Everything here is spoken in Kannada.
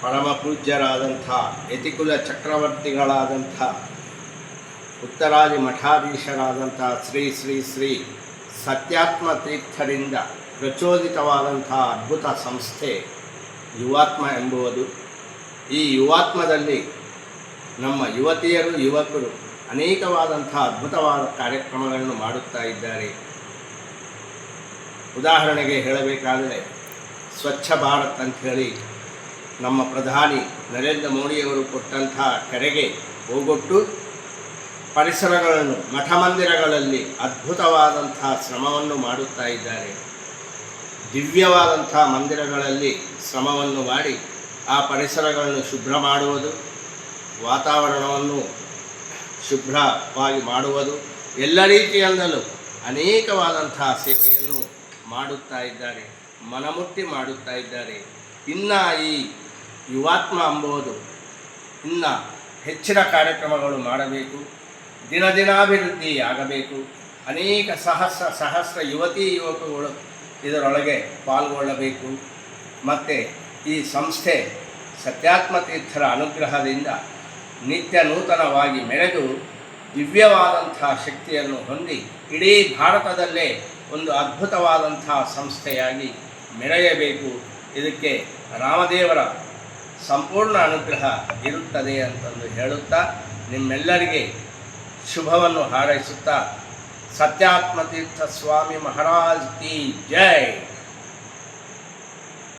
ಪರಮ ಪೂಜ್ಯರಾದಂಥ ಯತಿಕುಲ ಚಕ್ರವರ್ತಿಗಳಾದಂಥ ಉತ್ತರಾದಿ ಮಠಾಧೀಶರಾದಂಥ ಶ್ರೀ ಶ್ರೀ ಶ್ರೀ ಸತ್ಯಾತ್ಮ ತೀರ್ಥರಿಂದ ಪ್ರಚೋದಿತವಾದಂಥ ಅದ್ಭುತ ಸಂಸ್ಥೆ ಯುವಾತ್ಮ ಎಂಬುವುದು. ಈ ಯುವಾತ್ಮದಲ್ಲಿ ನಮ್ಮ ಯುವತಿಯರು ಯುವಕರು ಅನೇಕವಾದಂಥ ಅದ್ಭುತವಾದ ಕಾರ್ಯಕ್ರಮಗಳನ್ನು ಮಾಡುತ್ತಾ ಇದ್ದಾರೆ. ಉದಾಹರಣೆಗೆ ಹೇಳಬೇಕಾದರೆ ಸ್ವಚ್ಛ ಭಾರತ್ ಅಂಥೇಳಿ ನಮ್ಮ ಪ್ರಧಾನಿ ನರೇಂದ್ರ ಮೋದಿಯವರು ಕೊಟ್ಟಂಥ ಕರೆಗೆ ಹೋಗೊಟ್ಟು ಪರಿಸರಗಳನ್ನು ಮಠ ಮಂದಿರಗಳಲ್ಲಿ ಅದ್ಭುತವಾದಂಥ ಶ್ರಮವನ್ನು ಮಾಡುತ್ತಾ ಇದ್ದಾರೆ. ದಿವ್ಯವಾದಂಥ ಮಂದಿರಗಳಲ್ಲಿ ಶ್ರಮವನ್ನು ಮಾಡಿ ಆ ಪರಿಸರಗಳನ್ನು ಶುಭ್ರ ಮಾಡುವುದು, ವಾತಾವರಣವನ್ನು ಶುಭ್ರವಾಗಿ ಮಾಡುವುದು, ಎಲ್ಲ ರೀತಿಯಿಂದಲೂ ಅನೇಕವಾದಂಥ ಸೇವೆಯನ್ನು ಮಾಡುತ್ತಾ ಇದ್ದಾರೆ, ಮನಮುಟ್ಟಿ ಮಾಡುತ್ತಾ ಇದ್ದಾರೆ. ಇನ್ನು ಈ ಯುವಾತ್ಮ ಎಂಬುದು ಇನ್ನು ಹೆಚ್ಚಿನ ಕಾರ್ಯಕ್ರಮಗಳು ಮಾಡಬೇಕು, ದಿನದಿನಾಭಿವೃದ್ಧಿ ಆಗಬೇಕು. ಅನೇಕ ಸಹಸ್ರ ಯುವತಿ ಯುವಕರುಗಳು ಇದರೊಳಗೆ ಪಾಲ್ಗೊಳ್ಳಬೇಕು. ಮತ್ತು ಈ ಸಂಸ್ಥೆ ಸತ್ಯಾತ್ಮ ತೀರ್ಥರ ಅನುಗ್ರಹದಿಂದ ನಿತ್ಯ ನೂತನವಾಗಿ ಮೆರೆದು ದಿವ್ಯವಾದಂಥ ಶಕ್ತಿಯನ್ನು ಹೊಂದಿ ಇಡೀ ಭಾರತದಲ್ಲೇ ಒಂದು ಅದ್ಭುತವಾದಂಥ ಸಂಸ್ಥೆಯಾಗಿ ಮೆರೆಯಬೇಕು. ಇದಕ್ಕೆ ರಾಮದೇವರ ಸಂಪೂರ್ಣ ಅನುಗ್ರಹ ಇರುತ್ತದೆ ಅಂತಂದು ಹೇಳುತ್ತಾ ನಿಮ್ಮೆಲ್ಲರಿಗೆ ಶುಭವನ್ನು ಹಾರೈಸುತ್ತಾ ಸತ್ಯಾತ್ಮ ತೀರ್ಥ ಸ್ವಾಮಿ ಮಹಾರಾಜ್ ಕಿ ಜೈ.